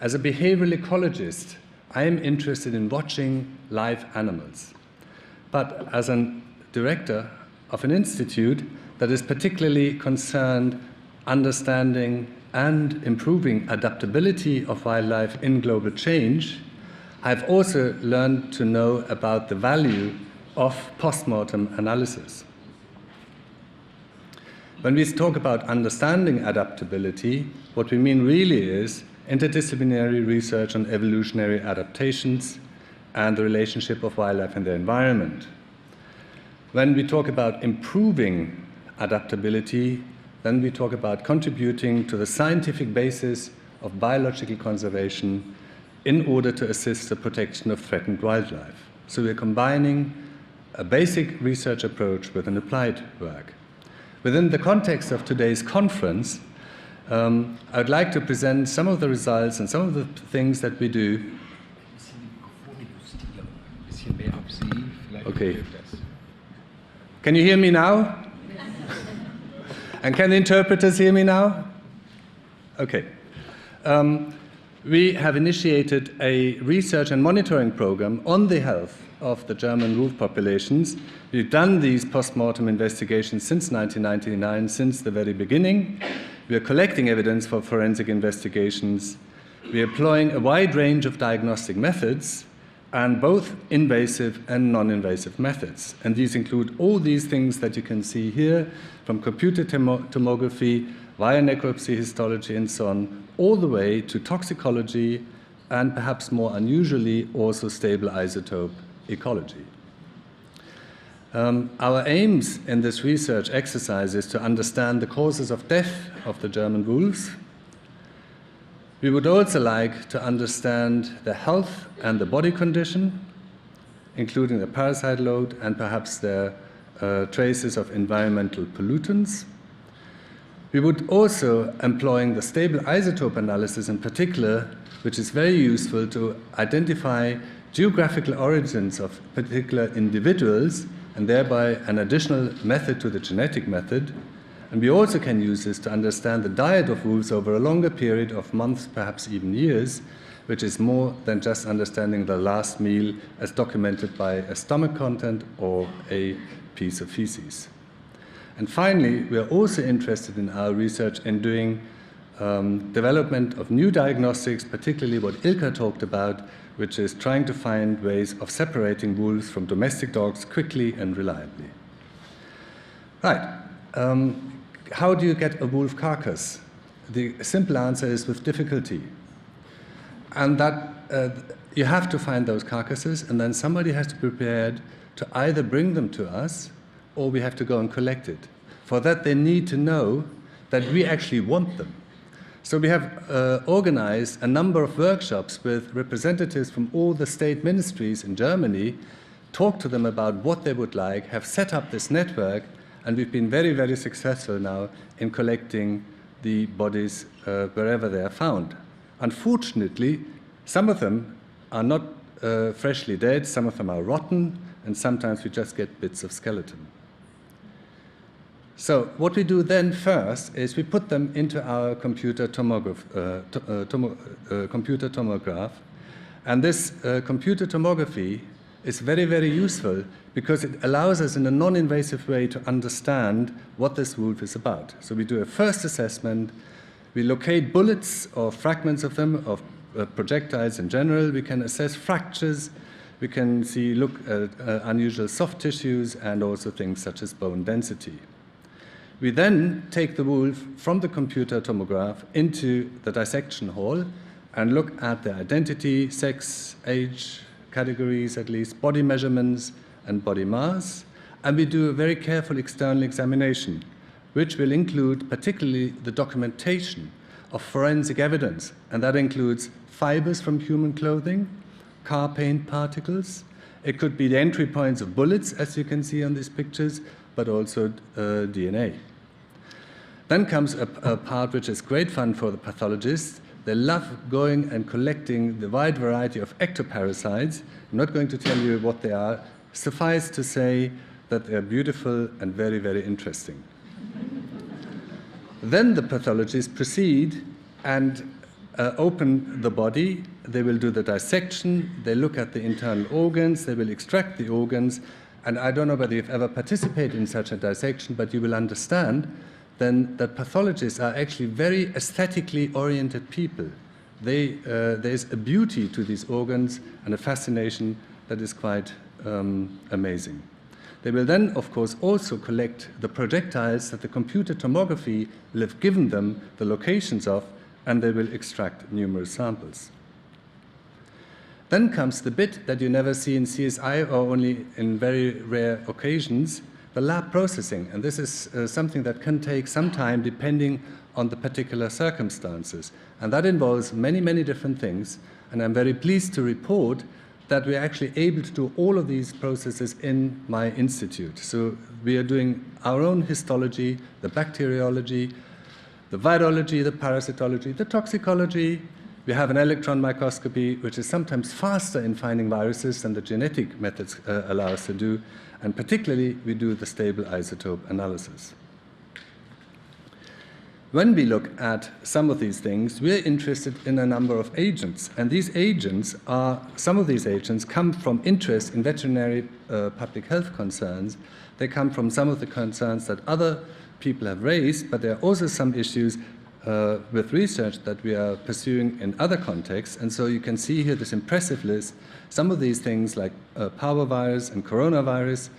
As a behavioral ecologist, I am interested in watching live animals. But as a director of an institute that is particularly concerned understanding and improving adaptability of wildlife in global change, I've also learned to know about the value of post-mortem analysis. When we talk about understanding adaptability, what we mean really is interdisciplinary research on evolutionary adaptations and the relationship of wildlife and the environment. When we talk about improving adaptability, then we talk about contributing to the scientific basis of biological conservation in order to assist the protection of threatened wildlife. So we're combining a basic research approach with an applied work. Within the context of today's conference, I would like to present some of the results and some of the things that we do. Okay. Can you hear me now? And can the interpreters hear me now? Okay. We have initiated a research and monitoring program on the health of the German wolf populations. We've done these post-mortem investigations since 1999, since the very beginning. We are collecting evidence for forensic investigations. We are employing a wide range of diagnostic methods, and both invasive and non-invasive methods. And these include all these things that you can see here, from computer tomography, via necropsy histology, and so on, all the way to toxicology, and perhaps more unusually, also stable isotope ecology. Our aims in this research exercise is to understand the causes of death of the German wolves. We would also like to understand the health and the body condition, including the parasite load and perhaps the traces of environmental pollutants. We would also employing the stable isotope analysis in particular, which is very useful to identify geographical origins of particular individuals, and thereby an additional method to the genetic method. And we also can use this to understand the diet of wolves over a longer period of months, perhaps even years, which is more than just understanding the last meal as documented by a stomach content or a piece of feces. And finally, we are also interested in our research in doing development of new diagnostics, particularly what Ilka talked about, which is trying to find ways of separating wolves from domestic dogs quickly and reliably. Right. How do you get a wolf carcass? The simple answer is with difficulty. And that you have to find those carcasses, and then somebody has to be prepared to either bring them to us, or we have to go and collect it. For that, they need to know that we actually want them. So we have organized a number of workshops with representatives from all the state ministries in Germany, talked to them about what they would like, have set up this network, and we've been very, very successful now in collecting the bodies wherever they are found. Unfortunately, some of them are not freshly dead, some of them are rotten, and sometimes we just get bits of skeleton. So what we do then first is we put them into our computer tomograph, and this computer tomography is very, very useful because it allows us in a non-invasive way to understand what this wolf is about. So we do a first assessment, we locate bullets or fragments of them, of projectiles in general, we can assess fractures, we can look at unusual soft tissues and also things such as bone density. We then take the wolf from the computer tomograph into the dissection hall and look at their identity, sex, age, categories at least, body measurements and body mass, and we do a very careful external examination, which will include particularly the documentation of forensic evidence, and that includes fibers from human clothing, car paint particles, it could be the entry points of bullets, as you can see on these pictures, but also DNA. Then comes a part which is great fun for the pathologists. They love going and collecting the wide variety of ectoparasites. I'm not going to tell you what they are. Suffice to say that they are beautiful and very, very interesting. Then the pathologists proceed and open the body, they will do the dissection, they look at the internal organs, they will extract the organs, and I don't know whether you've ever participated in such a dissection, but you will understand then that pathologists are actually very aesthetically oriented people. There's a beauty to these organs and a fascination that is quite amazing. They will then, of course, also collect the projectiles that the computer tomography will have given them the locations of, and they will extract numerous samples. Then comes the bit that you never see in CSI or only in very rare occasions, the lab processing. And this is something that can take some time depending on the particular circumstances. And that involves many, many different things. And I'm very pleased to report that we're actually able to do all of these processes in my institute. So we are doing our own histology, the bacteriology, the virology, the parasitology, the toxicology. We have an electron microscopy, which is sometimes faster in finding viruses than the genetic methods allow us to do. And particularly, we do the stable isotope analysis. When we look at some of these things, we're interested in a number of agents. And these agents some of these agents come from interest in veterinary public health concerns. They come from some of the concerns that other people have raised, but there are also some issues with research that we are pursuing in other contexts. And so you can see here this impressive list. Some of these things like parvovirus and coronavirus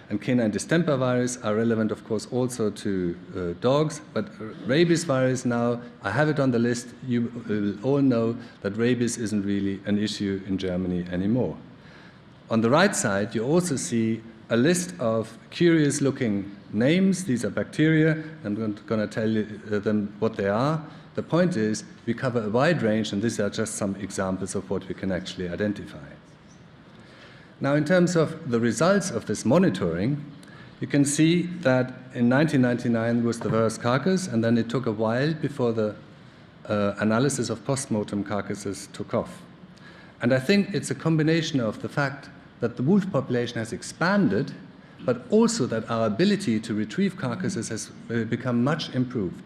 and canine distemper virus are relevant, of course, also to dogs. But rabies virus now, I have it on the list. You will all know that rabies isn't really an issue in Germany anymore. On the right side, you also see a list of curious-looking names. These are bacteria. I'm going to tell you them what they are. The point is, we cover a wide range, and these are just some examples of what we can actually identify. Now, in terms of the results of this monitoring, you can see that in 1999 was the Wolf Carcass, and then it took a while before the analysis of post-mortem carcasses took off. And I think it's a combination of the fact that the wolf population has expanded, but also that our ability to retrieve carcasses has become much improved.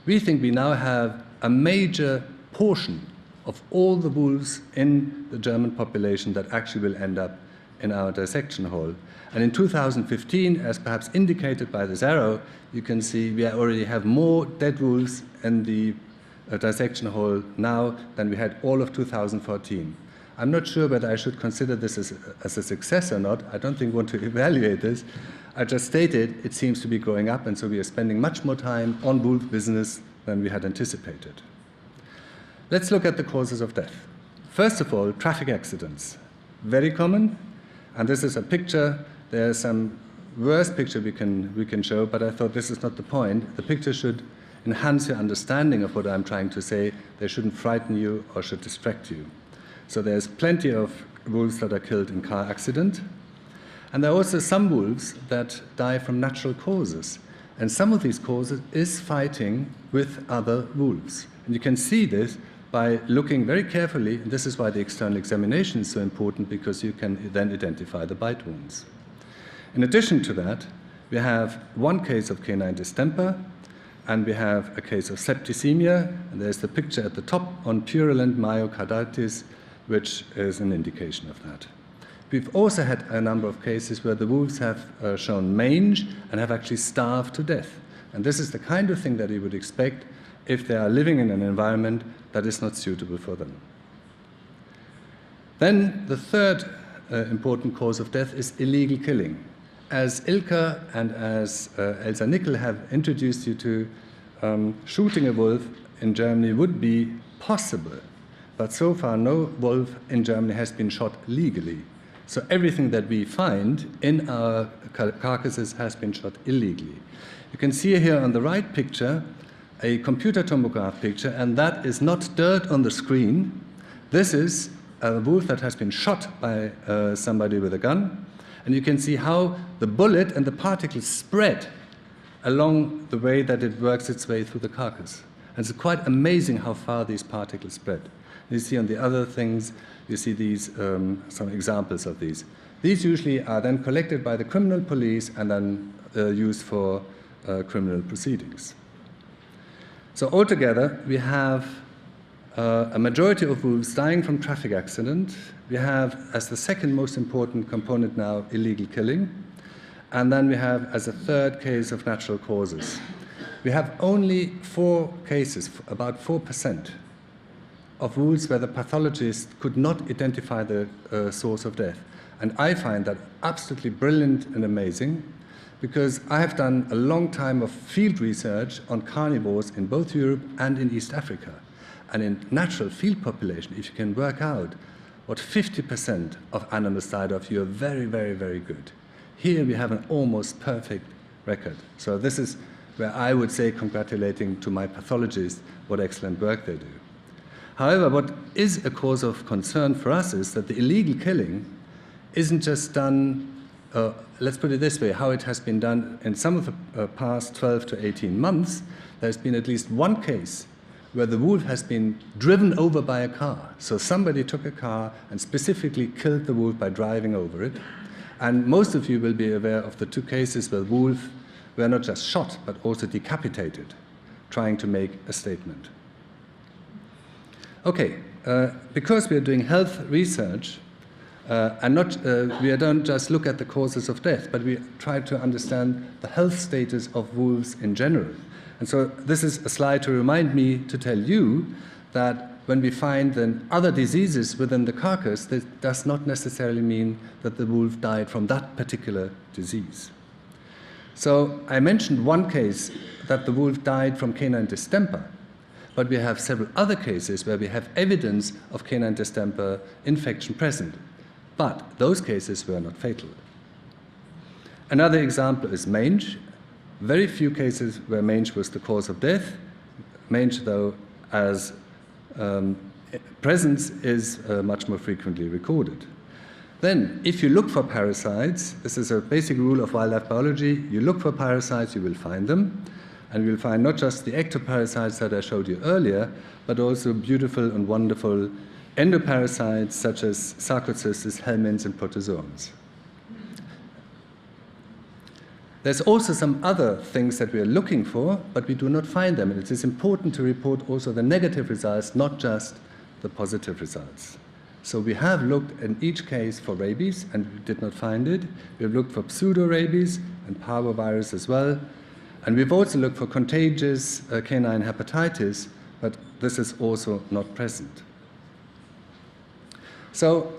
We think we now have a major portion of all the wolves in the German population that actually will end up in our dissection hall. And in 2015, as perhaps indicated by this arrow, you can see we already have more dead wolves in the dissection hall now than we had all of 2014. I'm not sure whether I should consider this as a success or not. I don't think I want to evaluate this. I just stated it seems to be growing up, and so we are spending much more time on wolf business than we had anticipated. Let's look at the causes of death. First of all, traffic accidents. Very common. And this is a picture. There's some worse picture we can show, but I thought this is not the point. The picture should enhance your understanding of what I'm trying to say. They shouldn't frighten you or should distract you. So there's plenty of wolves that are killed in car accident. And there are also some wolves that die from natural causes. And some of these causes is fighting with other wolves. And you can see this by looking very carefully, and this is why the external examination is so important, because you can then identify the bite wounds. In addition to that, we have one case of canine distemper, and we have a case of septicemia, and there's the picture at the top on purulent myocarditis, which is an indication of that. We've also had a number of cases where the wolves have shown mange and have actually starved to death. And this is the kind of thing that you would expect if they are living in an environment that is not suitable for them. Then the third important cause of death is illegal killing. As Ilka and as Elsa Nickel have introduced you to, shooting a wolf in Germany would be possible, but so far no wolf in Germany has been shot legally. So everything that we find in our carcasses has been shot illegally. You can see here on the right picture a computer tomograph picture, and that is not dirt on the screen. This is a wolf that has been shot by somebody with a gun, and you can see how the bullet and the particles spread along the way that it works its way through the carcass. And it's quite amazing how far these particles spread. You see on the other things, you see these, some examples of these. These usually are then collected by the criminal police and then used for criminal proceedings. So altogether, we have a majority of wolves dying from traffic accident. We have, as the second most important component now, illegal killing. And then we have, as a third case, of natural causes. We have only 4 cases, about 4%, of wolves where the pathologist could not identify the source of death. And I find that absolutely brilliant and amazing, because I have done a long time of field research on carnivores in both Europe and in East Africa. And in natural field population, if you can work out what 50% of animals died of, you're very, very, very good. Here we have an almost perfect record. So this is where I would say, congratulating to my pathologists, what excellent work they do. However, what is a cause of concern for us is that the illegal killing isn't just done, let's put it this way, how it has been done in some of the past 12 to 18 months. There's been at least one case where the wolf has been driven over by a car. So somebody took a car and specifically killed the wolf by driving over it. And most of you will be aware of the 2 cases where wolves were not just shot, but also decapitated, trying to make a statement. Okay, because we are doing health research, and we don't just look at the causes of death, but we try to understand the health status of wolves in general. And so this is a slide to remind me to tell you that when we find then other diseases within the carcass, that does not necessarily mean that the wolf died from that particular disease. So I mentioned one case that the wolf died from canine distemper, but we have several other cases where we have evidence of canine distemper infection present, but those cases were not fatal. Another example is mange. Very few cases where mange was the cause of death. Mange, though, as presence is much more frequently recorded. Then, if you look for parasites, this is a basic rule of wildlife biology, you look for parasites, you will find them, and you will find not just the ectoparasites that I showed you earlier, but also beautiful and wonderful endoparasites such as sarcocystis, helminths, and protozoans. There's also some other things that we are looking for, but we do not find them. And it is important to report also the negative results, not just the positive results. So we have looked in each case for rabies, and we did not find it. We've looked for pseudo-rabies and parvovirus as well. And we've also looked for contagious canine hepatitis, but this is also not present. So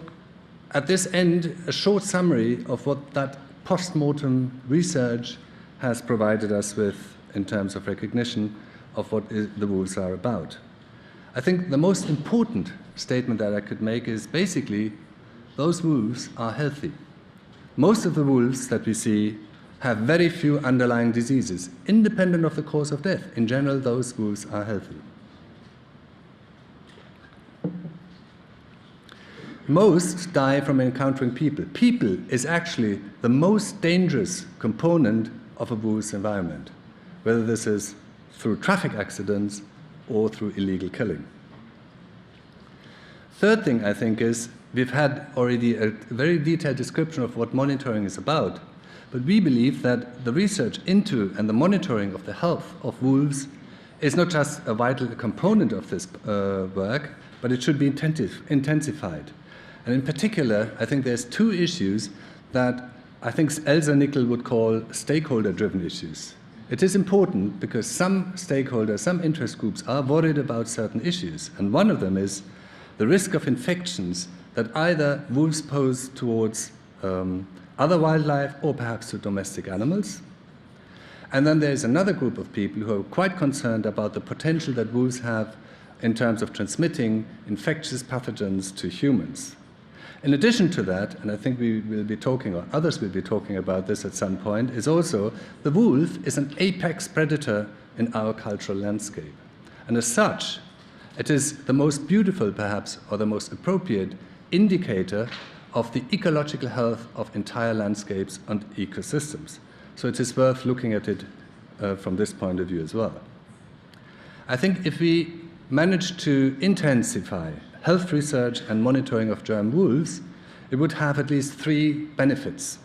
at this end, a short summary of what that post-mortem research has provided us with in terms of recognition of what the wolves are about. I think the most important statement that I could make is basically those wolves are healthy. Most of the wolves that we see have very few underlying diseases, independent of the cause of death. In general, those wolves are healthy. Most die from encountering people. People is actually the most dangerous component of a wolf's environment, whether this is through traffic accidents or through illegal killing. Third thing, I think, is we've had already a very detailed description of what monitoring is about, but we believe that the research into and the monitoring of the health of wolves is not just a vital component of this work, but it should be intensified. And in particular, I think there's 2 issues that I think Elsa Nickel would call stakeholder-driven issues. It is important because some stakeholders, some interest groups are worried about certain issues. And one of them is the risk of infections that either wolves pose towards other wildlife or perhaps to domestic animals. And then there's another group of people who are quite concerned about the potential that wolves have in terms of transmitting infectious pathogens to humans. In addition to that, and I think we will be talking, or others will be talking about this at some point, is also the wolf is an apex predator in our cultural landscape. And as such, it is the most beautiful, perhaps, or the most appropriate indicator of the ecological health of entire landscapes and ecosystems. So it is worth looking at it from this point of view as well. I think if we manage to intensify health research and monitoring of germ wolves, it would have at least 3 benefits.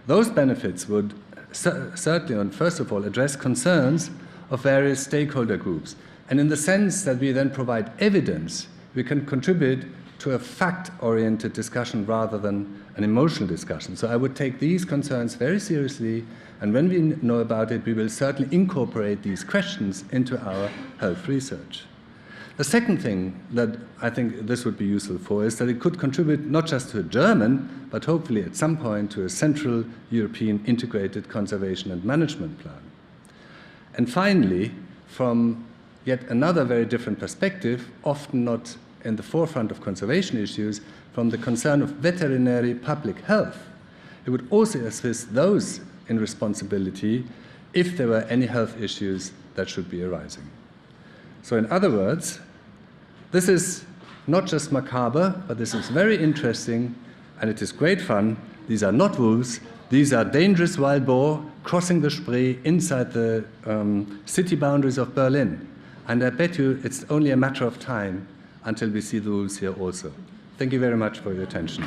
Those benefits would certainly, and first of all, address concerns of various stakeholder groups. And in the sense that we then provide evidence, we can contribute to a fact-oriented discussion rather than an emotional discussion. So I would take these concerns very seriously, and when we know about it, we will certainly incorporate these questions into our health research. The second thing that I think this would be useful for is that it could contribute not just to a German, but hopefully at some point to a central European integrated conservation and management plan. And finally, from yet another very different perspective, often not in the forefront of conservation issues, from the concern of veterinary public health, it would also assist those in responsibility if there were any health issues that should be arising. So in other words, this is not just macabre, but this is very interesting, and it is great fun. These are not wolves. These are dangerous wild boar crossing the Spree inside the city boundaries of Berlin. And I bet you it's only a matter of time until we see the wolves here also. Thank you very much for your attention.